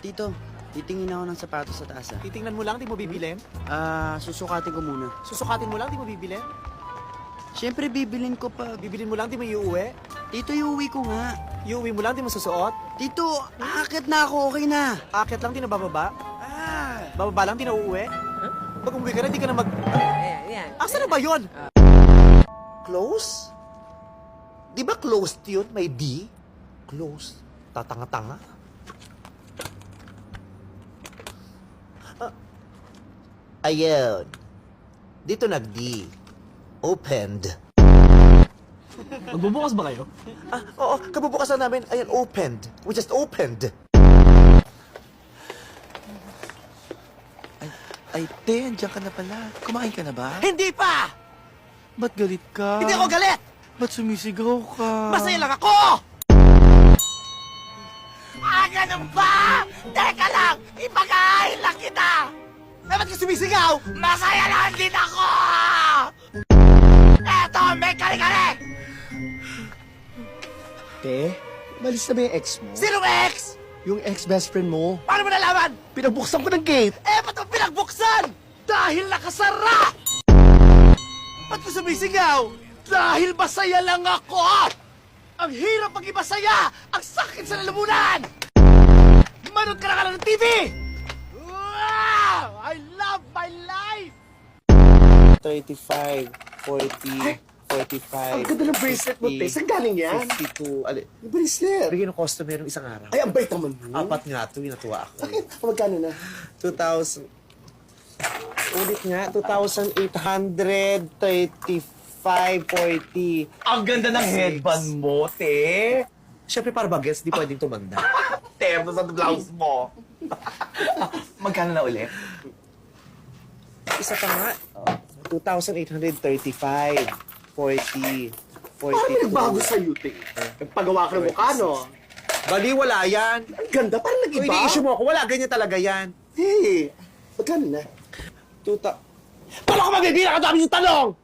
Tito, titingin ako ng sapatos sa taas, ah. Titingnan mo lang, di mo bibilin? Susukatin ko muna. Susukatin mo lang, di mo bibilin? Siyempre, bibilin ko pag... Bibilin mo lang, di mo iuwi? Tito, iuwi ko nga. Iuwi mo lang, di mo susuot? Tito, aakit na ako, okay na. Akit lang, di na bababa? Bababa lang, di na uuwi? Pag umuwi ka na, di ka na mag... Ayan. Asa na ba yun? Close? Di ba closed yun? May D? Close. Tatanga-tanga. Ayun. Dito nag-D. Opened. Magbubukas ba kayo? Oo, kabubukasan namin. Ayan, opened. We just opened. Ay, te, andiyan ka na pala. Kumain ka na ba? Hindi pa! Ba't galit ka? Hindi ako galit! Ba't sumisigaw ka? Masaya lang ako! Ganun ba? Teka lang! Ipag-aahil lang kita! Ba't ka sumisigaw? Masaya lang din ako! Eto, may kali-kali! Te, malis na ba yung ex mo? Sinong ex? Yung ex-best friend mo? Paano mo nalaman? Pinagbuksan ko ng gate! Ba't mo pinagbuksan? Dahil nakasara! Ba't ka sumisigaw? Dahil masaya lang ako! Ang hirap maging masaya! Ang sakit sa lalamunan! Manood ka na ka lang ng TV! Wow! I love my life! 35, 40, 45. Ang ganda ng bracelet mo, te. Saan galing yan? 52. Yung bracelet. Bigyan ng customer ng isang araw. Ay, ang bait naman mo. Apat nga ito, natuwa ako. Magkano na? 2,000. Ulit nga, 2,835.40. Ang ganda ng headband mo, te. Siyempre, para bagets, di pwedeng tumanda. Terno sa blouse mo. Magkano na ulit? Isa pa nga. 2,835. 40. Parang may nagbago 42. sa'yo, te. Nagpagawa ka ng mukha, no? Bali, wala yan. Ang ganda, parang Kung nag-iba. ini-issue mo ako, wala, ganyan talaga yan. Hey, magkano na? Paano ka magbibilang? Ang dami yung tanong!